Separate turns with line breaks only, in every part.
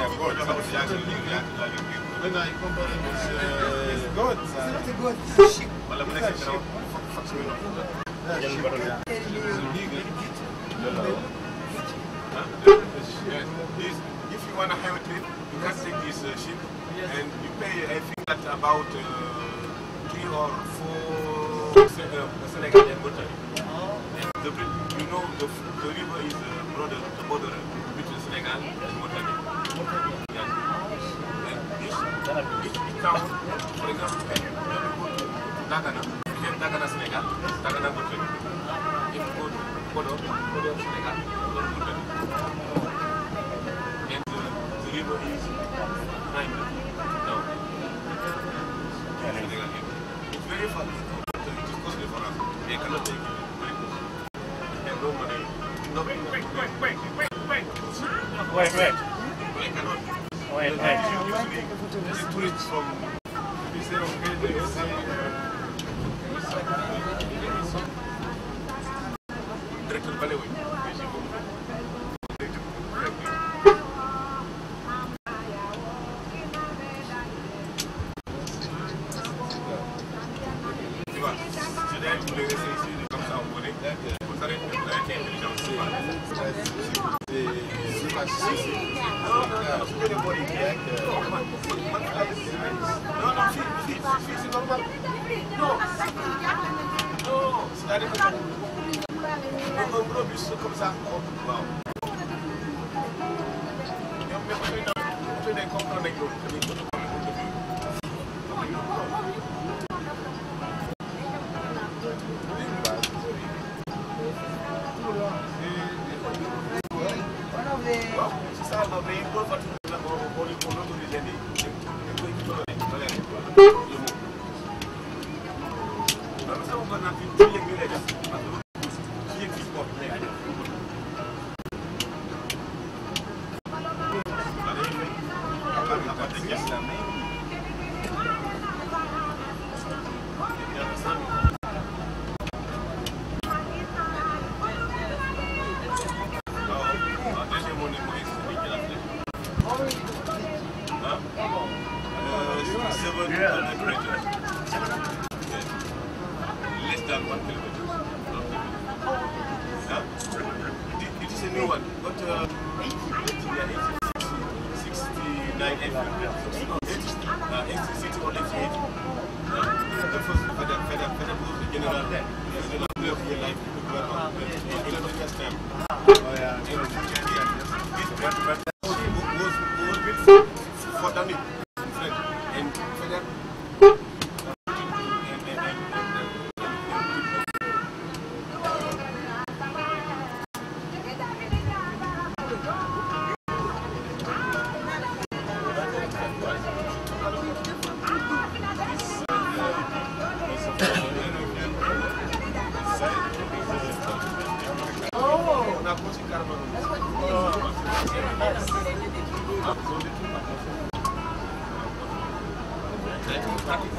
When I compare it with goat, it's not a goat, it's a sheep.
If you want to have it, you can take this sheep and you pay, I think, at about 3 or 4 Senegal and water. You know, the river is the border between Senegal and Mauritania. Yeah. And each town, for example, when you go to Dagana, you have Dagana, Senegal, Dagana, Mauritania. If you go to Podor, Senegal, Podor, Mauritania. And the river is 9 now. It's very far. It is costly for us. They cannot take it. Wait. Tourists from Director Balewi. Comme ça, less than 1 kilometer. It is a new one, but 69 860 or 88. The first the general life was built for Danube and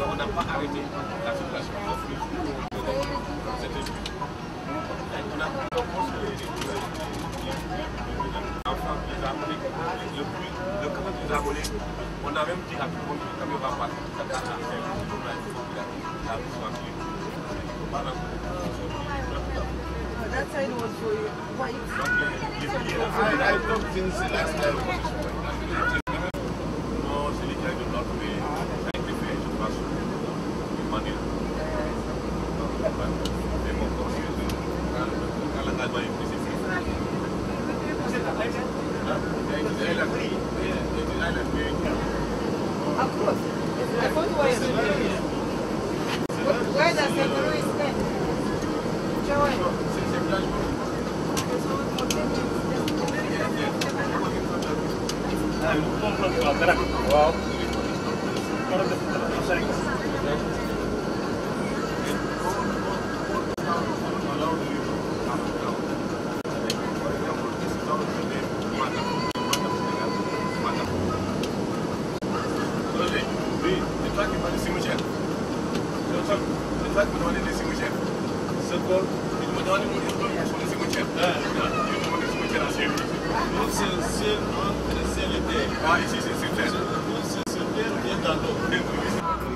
on n'a pas arrêté la circulation en flux. On a construit le camion des abonnés. On a même dit à tout le monde que le camion va passer.
That side was for you.
I don't think the last time.
No, c'est l'Italie de l'autre, mais ça a été fait, je pense, d'une manière. Mais mon conseil, quand l'engagement est pris, c'est fait.
Of course. I thought you were serious. Where does the Peru stand?
Wow.
C'est militaire.
Ah, ici c'est super.
C'est bien dans l'eau.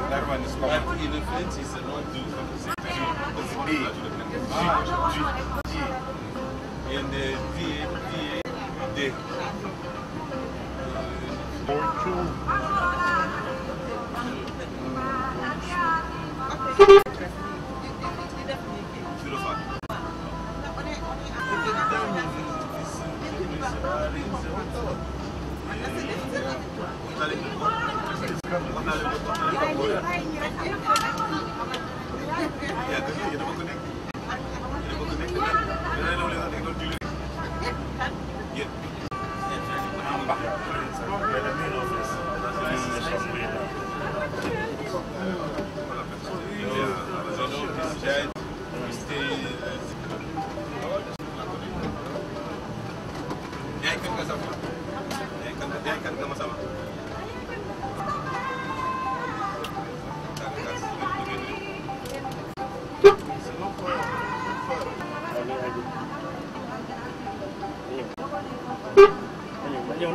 That one is common.
But in the French, it's a long do. And D.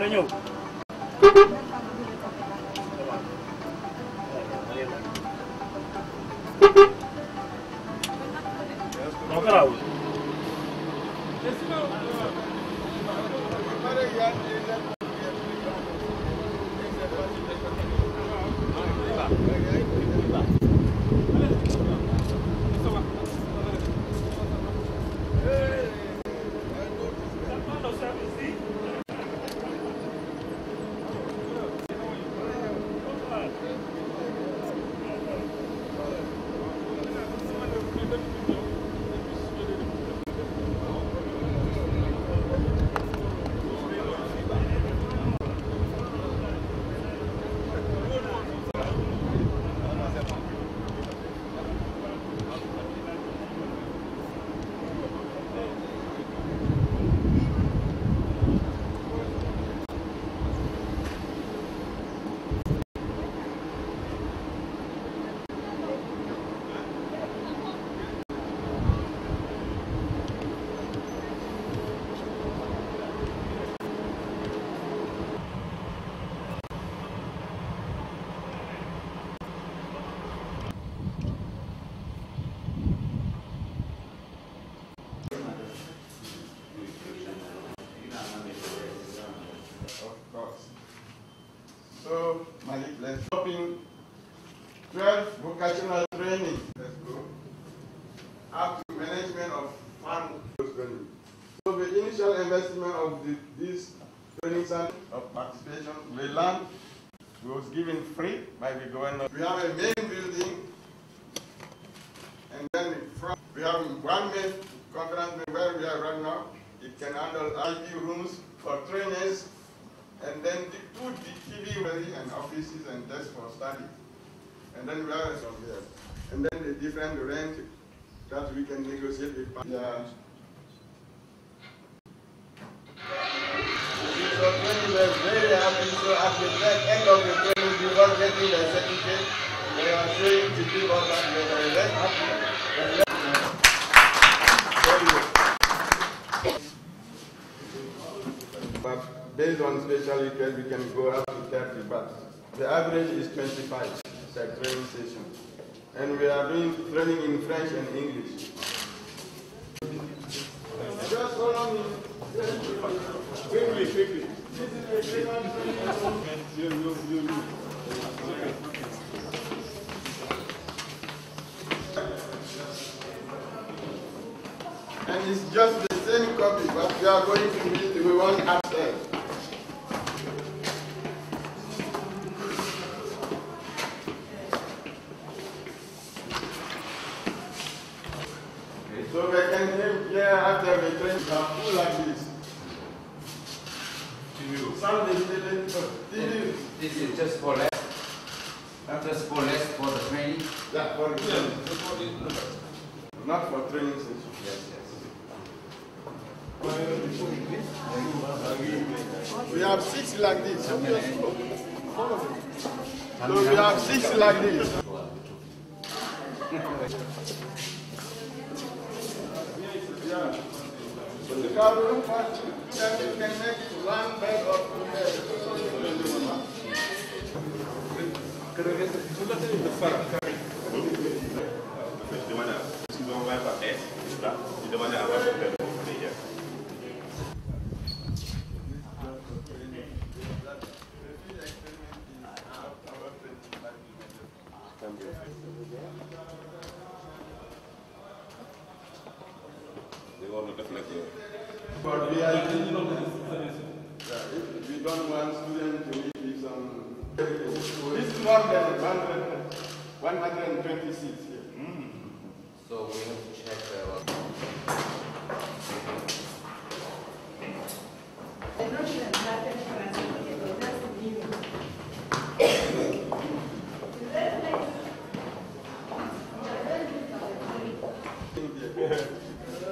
Leño. No grau.
So, Malik, let's stop in 12 vocational training. Let's go. Up to management of farm training. So the initial investment of this training center of participation, we learned, was given free by the government. We have a main building, and then we have one main conference room where we are right now. It can handle IP rooms for trainers, and then the two TV and offices and desks for study. And then we have some here. And then the different rent that we can negotiate with partners. So when we were very happy, so at the end of the training, before getting the certificate, we are showing to people that we are very happy. But based on special request, we can go up to 30, but the average is 25 per training session. And we are doing training in French and English. Just follow me. Quickly. And it's just the same copy, but we are going to meet we want upstairs. So we can here after the train are full like this.
This is just for less. Just for less for the training.
Yeah, for training. Not for training session.
Yes.
We have 6 like this. So we have 6 like this. room for then you can make one bed or two beds. For VIP, if we don't want students to eat some, this is more than 120 seats here.
So we have to check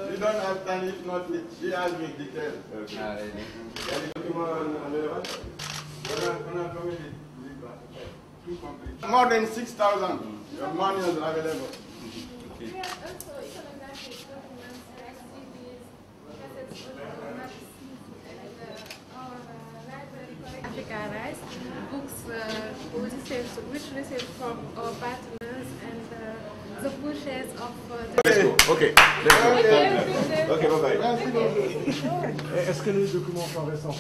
We don't have time, if not, she has me details. More than 6,000. Your money is available.
We have also iconographic documents, CDs, cassettes, magazines, and our library collection. Africa Rice, books which received from our partners and the pushes of
Okay.
Okay,
bye-bye.
Est-ce que les documents sont récents?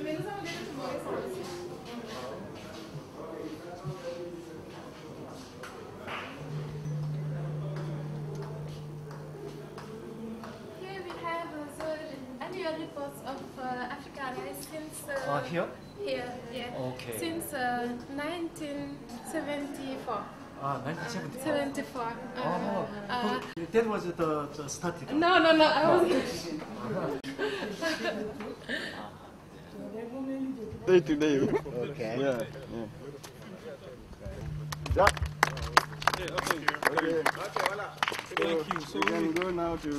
Mais nous avons des documents récents aussi. Here we have the annual reports of Africa Rice since
Here?
here, yeah.
Okay.
Since 1974.
1974.
74.
That was the starting.
No, I was.
Day to day.
Okay.
Yeah. Yeah. Okay. Thank you. So we can go now to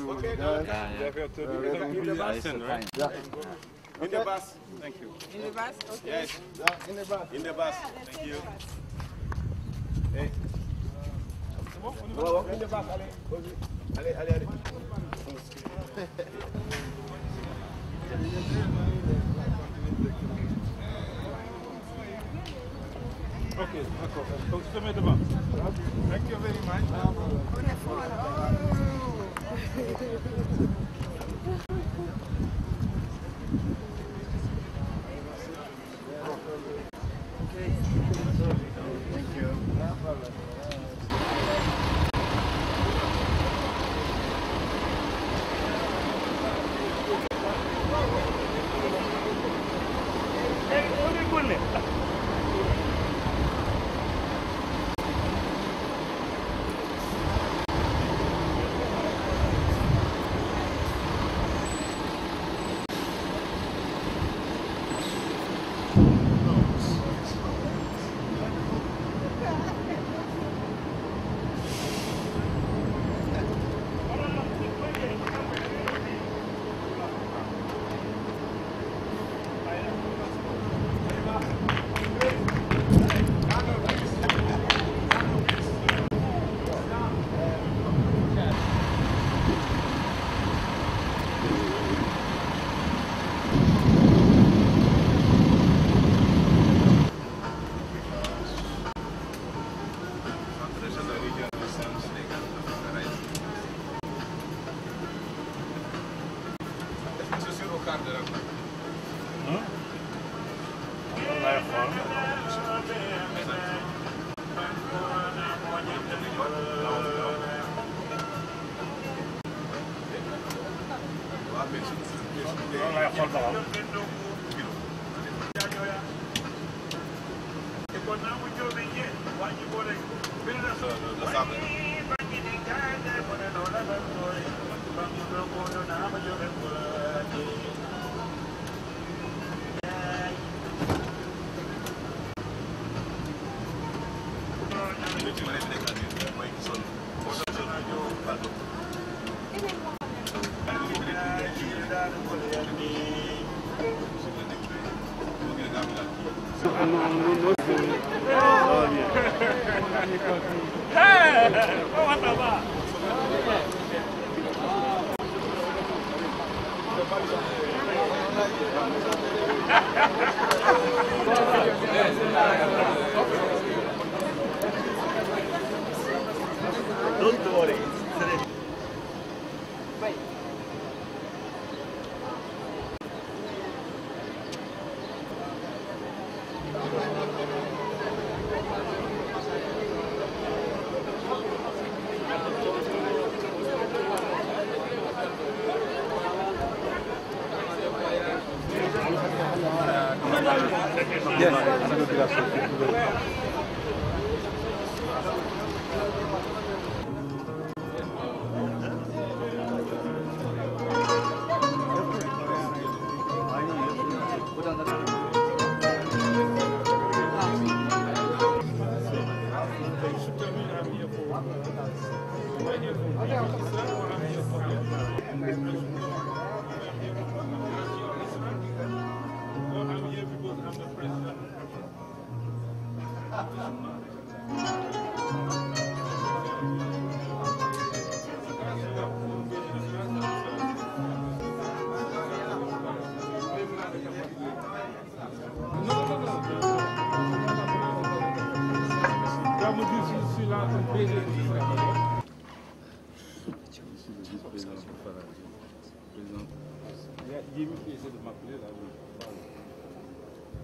In the bus. Thank you.
In the bus? Okay.
Yes.
in the back.
In the bus. Thank you. Hey. In the bus. Allez.
Ok, d'accord. Donc je te mets devant.
Thank you very much.
Hey! ¿Cómo te va?
Don't worry.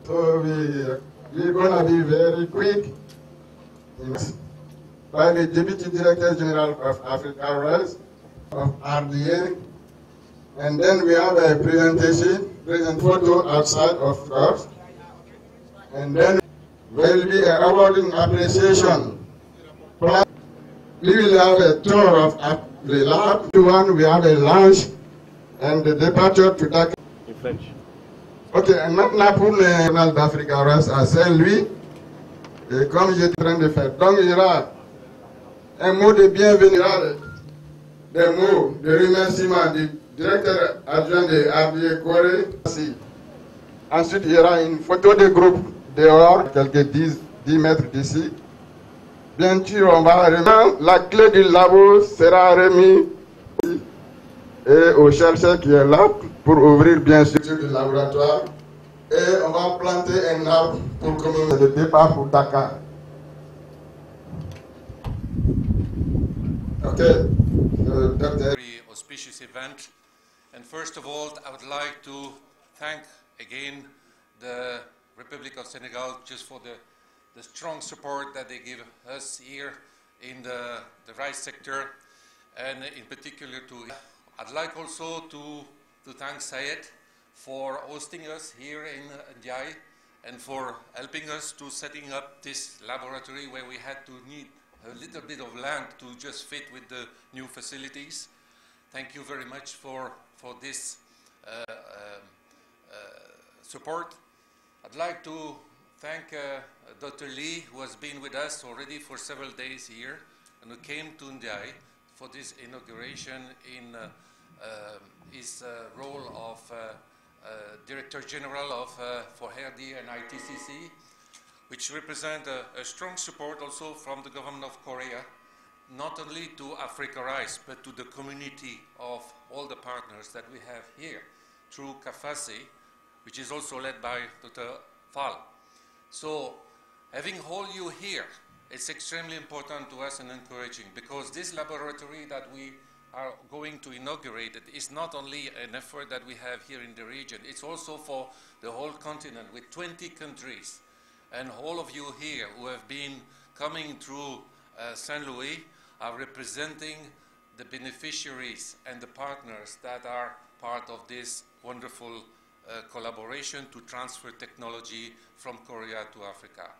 So we're going to be very quick. By the Deputy Director General of Africa Rights of RDA. And then we have a present photo outside of course. And then there will be an awarding appreciation. We will have a tour of the lab. We have a lunch and the departure to Dakar.
In French.
Ok, maintenant pour le journal d'Africa Rights à Saint-Louis, et comme j'étais en train de faire, donc il y aura un mot de bienvenue, des mots de remerciement du directeur adjoint de RDA Corée. Ensuite, il y aura une photo de groupe dehors, quelques 10 mètres d'ici. Bien sûr, on va remettre, la clé du labo sera remise et au chercheur qui est là pour ouvrir bien sûr le laboratoire. Et on va planter un arbre pour commencer le départ pour Dakar. Okay.
Very auspicious event, and first of all I would like to thank again the Republic of Senegal just for the strong support that they give us here in the rice sector, and in particular I'd like also to thank Sayed for hosting us here in Ndiaye and for helping us to setting up this laboratory where we had to need a little bit of land to just fit with the new facilities. Thank you very much for this support. I'd like to thank Dr. Lee, who has been with us already for several days here and who came to Ndiaye for this inauguration in his role of Director General of for RDA and ITCC, which represent a strong support also from the government of Korea, not only to Africa Rice, but to the community of all the partners that we have here through CAFASI, which is also led by Dr. Fall. So having all you here, it's extremely important to us and encouraging, because this laboratory that we are going to inaugurate it is not only an effort that we have here in the region, it's also for the whole continent with 20 countries. And all of you here who have been coming through St. Louis are representing the beneficiaries and the partners that are part of this wonderful collaboration to transfer technology from Korea to Africa.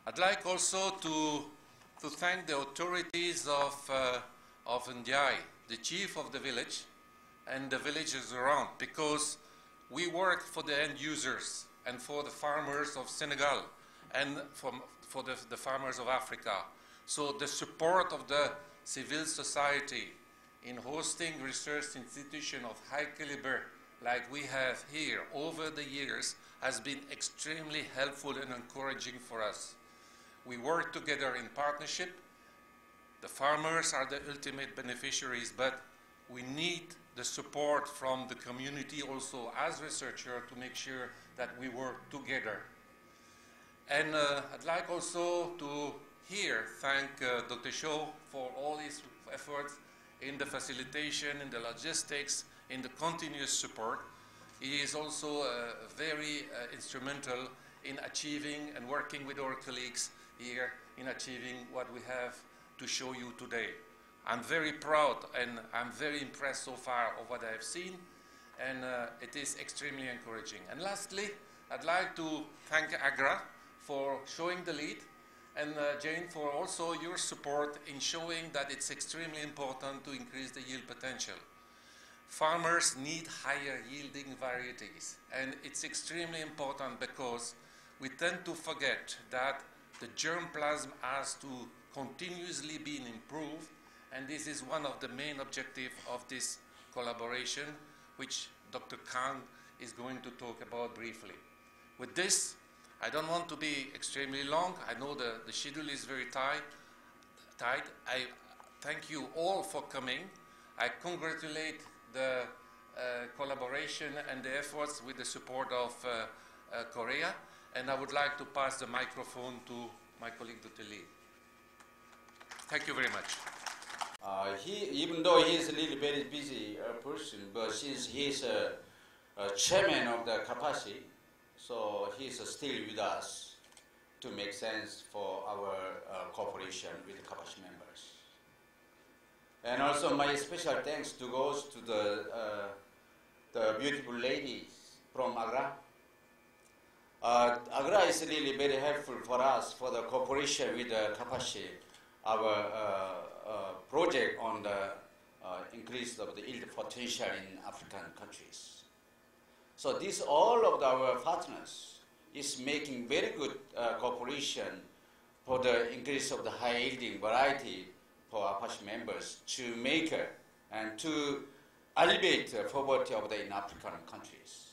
I'd like also to thank the authorities of Ndiaye, the chief of the village, and the villages around, because we work for the end users and for the farmers of Senegal and for the farmers of Africa. So the support of the civil society in hosting research institutions of high caliber like we have here over the years has been extremely helpful and encouraging for us. We work together in partnership. The farmers are the ultimate beneficiaries, but we need the support from the community also as researchers to make sure that we work together. And I'd like also to here thank Dr. Shaw for all his efforts in the facilitation, in the logistics, in the continuous support. He is also very instrumental in achieving and working with our colleagues here in achieving what we have to show you today. I'm very proud and I'm very impressed so far of what I have seen, and it is extremely encouraging. And lastly, I'd like to thank AGRA for showing the lead, and Jane for also your support in showing that it's extremely important to increase the yield potential. Farmers need higher yielding varieties, and it's extremely important because we tend to forget that the germplasm has to continuously be improved, and this is one of the main objectives of this collaboration, which Dr. Kang is going to talk about briefly. With this, I don't want to be extremely long. I know the schedule is very tight. I thank you all for coming. I congratulate the collaboration and the efforts with the support of Korea, and I would like to pass the microphone to my colleague Dr. Lee. Thank you very much.
Even though he is a really very busy person, but since he is a chairman of the Kapashi, so he is still with us to make sense for our cooperation with the Kapashi members. And also my special thanks goes to the beautiful ladies from Agra. Agra is really very helpful for us for the cooperation with the Kapashi, our project on the increase of the yield potential in African countries. So this, all of our partners is making very good cooperation for the increase of the high yielding variety for Apache members to make and to alleviate the poverty of the in African countries.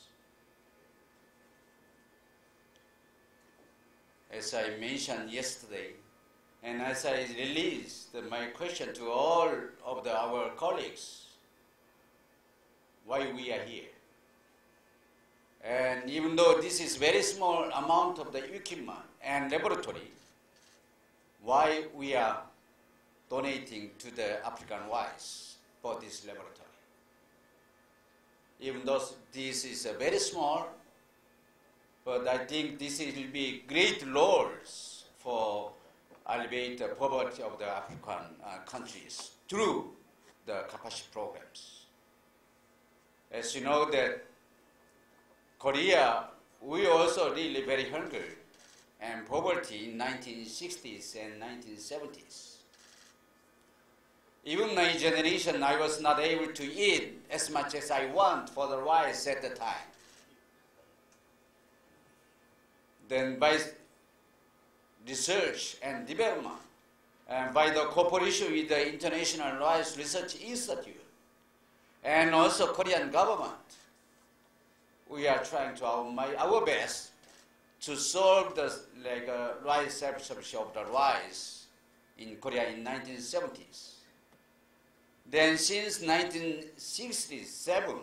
As I mentioned yesterday, and as I released my question to all of our colleagues, why we are here. And even though this is very small amount of the equipment and laboratory, why we are donating to the African WISE for this laboratory. Even though this is very small, but I think this will be great roles for alleviate the poverty of the African countries through the Kapashi programs. As you know that Korea, we also really very hungry and poverty in 1960s and 1970s. Even my generation, I was not able to eat as much as I want for the rice at the time. Then by research and development, and by the cooperation with the International Rice Research Institute, and also Korean government, we are trying to our best to solve the rice self-sufficiency of the rice in Korea in 1970s. Then since 1967,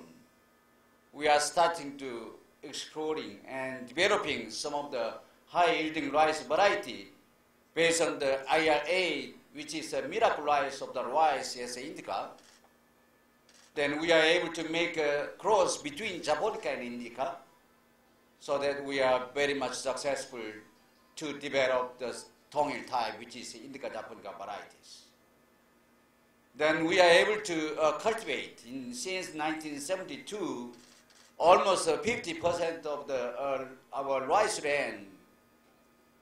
we are starting to exploring and developing some of the high-yielding rice variety based on the IRA, which is a miracle rice of the rice as indica. Then we are able to make a cross between Japonica and indica, so that we are very much successful to develop the Tongil type, which is indica Japonica varieties. Then we are able to cultivate, since 1972, almost 50% of our rice land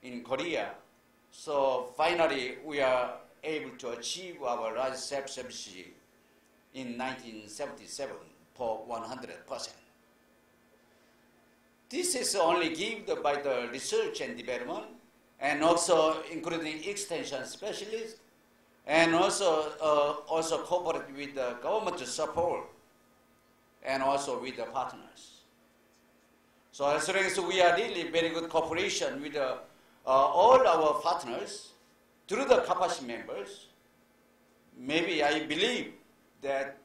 in Korea. So finally, we are able to achieve our rice self-sufficiency in 1977 for 100%. This is only given by the research and development, and also including extension specialists, and also cooperate with the government support, and also with the partners. So as long as we are really very good cooperation with all our partners through the Kapashi members, maybe I believe that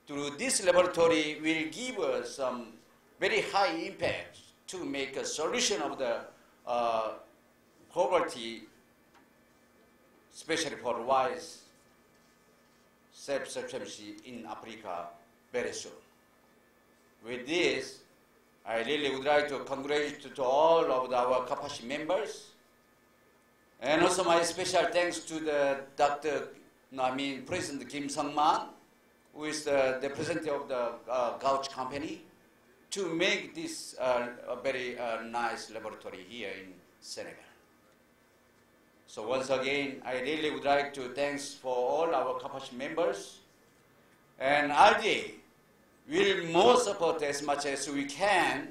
through this laboratory will give us some very high impact to make a solution of the poverty, especially for rice self-sufficiency in Africa very soon. With this, I really would like to congratulate to all of our Kapashi members, and also my special thanks to the President Kim Sung-man, who is the representative of the Gouch company, to make this a very nice laboratory here in Senegal. So once again, I really would like to thanks for all our Kapashi members, and RDA will more support as much as we can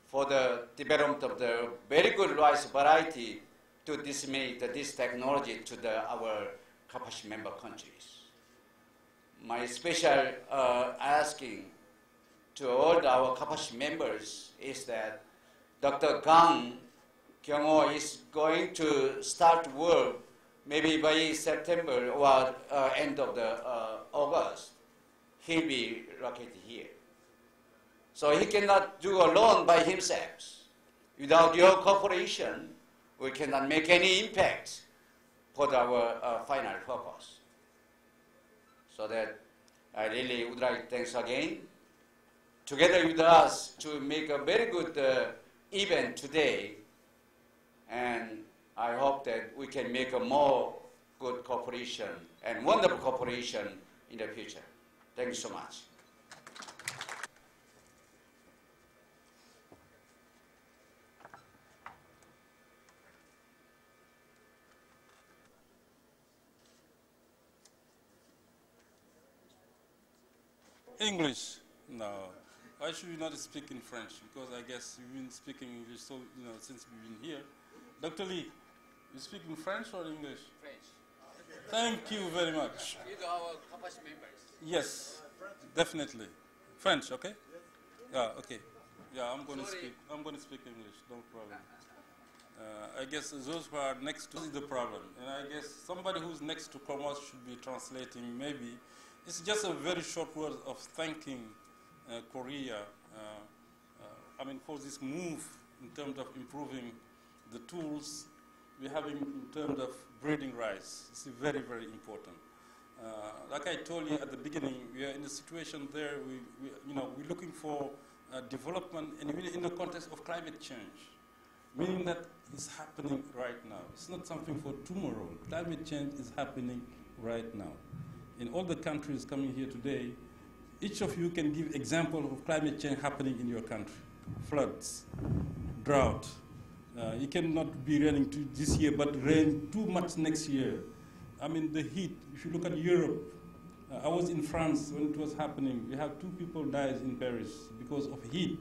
for the development of the very good rice variety to disseminate this technology to our Kapashi member countries. My special asking to all our Kapashi members is that Dr. Kang Kyung-ho is going to start work maybe by September or end of the August. He'll be located here. So he cannot do alone by himself. Without your cooperation, we cannot make any impact for our final purpose. So that I really would like to thanks again, together with us, to make a very good event today. And I hope that we can make a more good cooperation and wonderful cooperation in the future. Thank you so much.
English? No. Why should we not speak in French? Because I guess you've been speaking English so, since we've been here. Dr. Lee, you speak in French or English?
French.
Thank you very much.
With our Kapashi members.
Yes, definitely. French, okay? Yeah, okay. Yeah, I'm going to speak English, no problem. I guess those who are next to the problem, and I guess somebody who's next to Commerce should be translating maybe. It's just a very short word of thanking Korea, for this move in terms of improving the tools we're having in terms of breeding rice. It's very, very important. Like I told you at the beginning, we are in a situation there, we're looking for development and in the context of climate change, meaning that it's happening right now. It's not something for tomorrow. Climate change is happening right now. In all the countries coming here today, each of you can give example of climate change happening in your country. Floods, drought. You cannot be raining this year, but rain too much next year. The heat, if you look at Europe, I was in France when it was happening. We have 2 people died in Paris because of heat.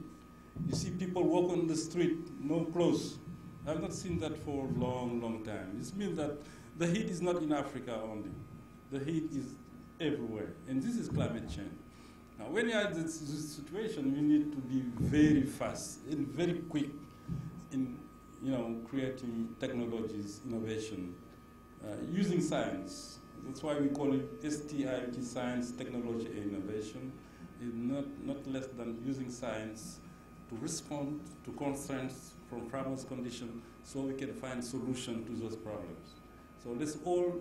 You see people walk on the street, no clothes. I've not seen that for a long, long time. This means that the heat is not in Africa only. The heat is everywhere, and this is climate change. Now, when you are in this situation, you need to be very fast and very quick in, creating technologies, innovation, using science. That's why we call it STIT, science, technology, and innovation. It's not less than using science to respond to constraints from farmers' condition, so we can find solution to those problems. So let's all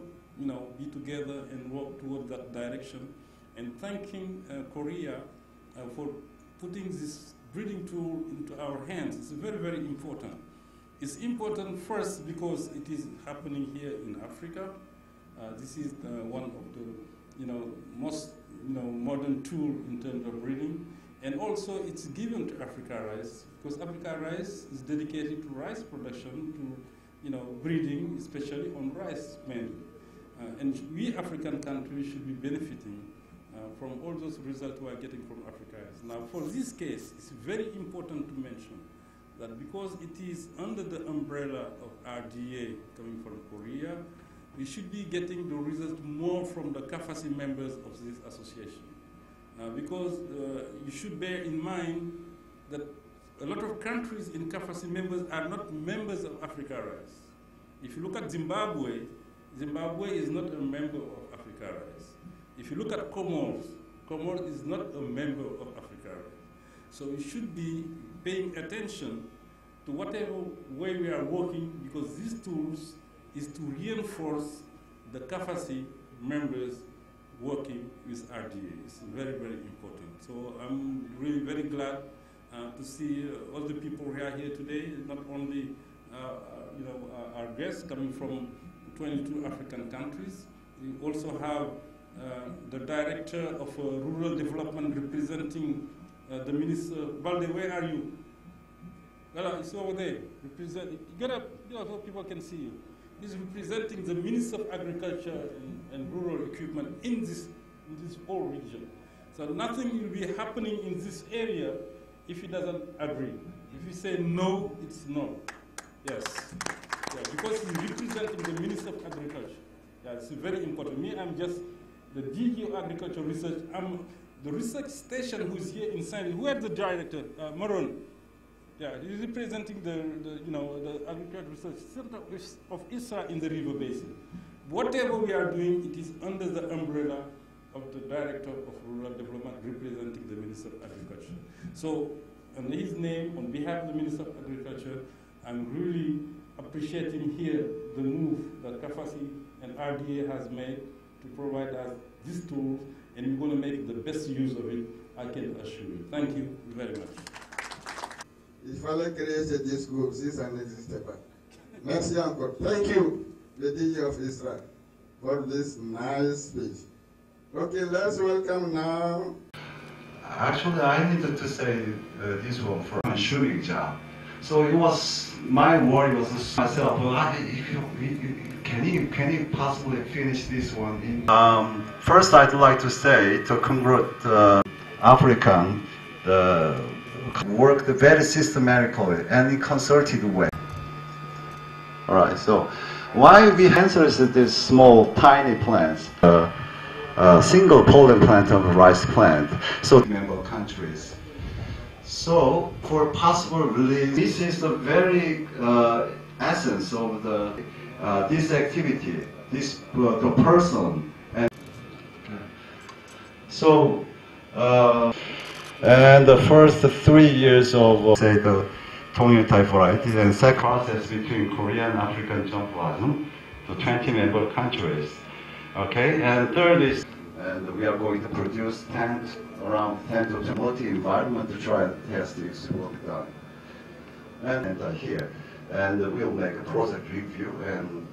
be together and work toward that direction. And thanking Korea for putting this breeding tool into our hands. It's very, very important. It's important first because it is happening here in Africa. This is one of the most modern tool in terms of breeding. And also it's given to Africa Rice, because Africa Rice is dedicated to rice production, to breeding, especially on rice mainly. And we African countries should be benefiting from all those results we are getting from Africa Rice. Now, for this case, it's very important to mention that because it is under the umbrella of RDA coming from Korea, we should be getting the results more from the CAFASI members of this association. Because you should bear in mind that a lot of countries in CAFASI members are not members of Africa Rice. If you look at Zimbabwe, Zimbabwe is not a member of Africa Rice. If you look at Comoros, Comoros is not a member of Africa. So we should be paying attention to whatever way we are working, because these tools is to reinforce the CAFASI members working with RDA. It's very, very important. So I'm really very glad to see all the people who are here today, not only our guests coming from 22 African countries. We also have the Director of Rural Development representing the Minister. Balde, where are you? Well, it's over there. Get up so people can see you. He's representing the Minister of Agriculture and Rural Equipment in this whole region. So nothing will be happening in this area if he doesn't agree. If you say no, it's no. Yes. Yeah, because he's representing the Minister of Agriculture. Yeah, it's very important. Me, I'm just the DG of Agriculture Research. I'm the research station who's here inside. Who is the director? Maron. Yeah, he's representing the Agriculture Research Center of ISRA in the River Basin. Whatever we are doing, it is under the umbrella of the Director of Rural Development representing the Minister of Agriculture. So, in his name, on behalf of the Minister of Agriculture, I'm really appreciating here the move that CAFASI and RDA has made to provide us these tools, and we're going to make the best use of it, I can assure you. Thank you very much.
Il fallait créer ce discours si ça n'existait pas. Merci encore. Thank you, the DG of Israel, for this nice speech. Okay, let's welcome now.
Actually, I needed to say this one for a shooting job. So it was, my worry was myself, can you possibly finish this one? First, I'd like to say to congratulate African worked very systematically and in concerted way. All right, so why we answer these small, tiny plants, single pollen plant of a rice plant, so member countries. So for possible release, this is the very essence of the this activity, this the person, and so. And the first 3 years of, say, the Tongyun type variety, and second process between Korean African germplasm, the 20 member countries. Okay, and third is, and we are going to produce around 10 to multi-environment to try and test this work done. And here, and we'll make a project review, and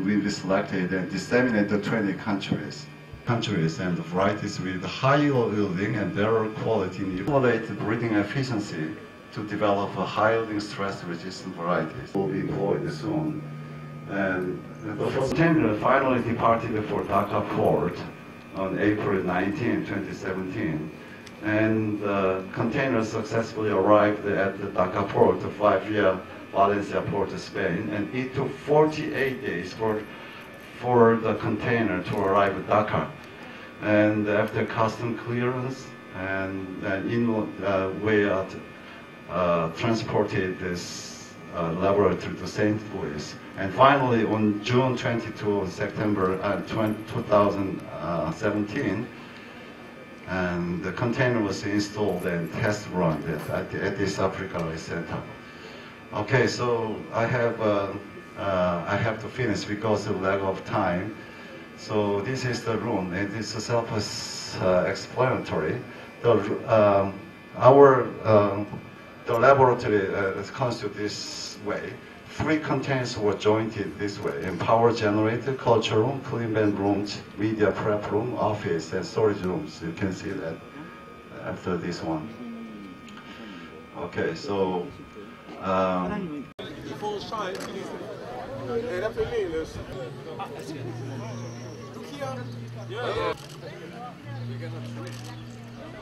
will be selected and disseminated to 20 countries and varieties with high yielding and better quality, and evaluate breeding efficiency to develop a high-yielding stress-resistant varieties. Will be employed soon. And the first container finally departed for Dhaka port on April 19, 2017. And the container successfully arrived at the Dhaka port to fly via Valencia port to Spain, and it took 48 days for the container to arrive at Dhaka. And after custom clearance and transported this laboratory to St. Louis. And finally, on June 22, September 2017, and the container was installed and test run at this Africa Rice Center. Okay, so I have to finish because of lack of time. So this is the room, and it's self-explanatory. The laboratory is constituted this way. 3 containers were jointed this way: in power generator, culture room, clean band rooms, media prep room, office, and storage rooms. You can see that after this one. Okay, so.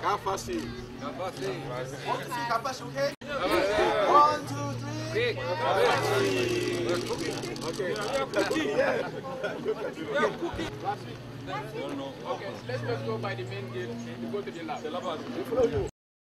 CAFASI.
CAFASI, okay? 1, 2, 3.
Okay.
Okay, let's just go by the main gate. We go to the lab.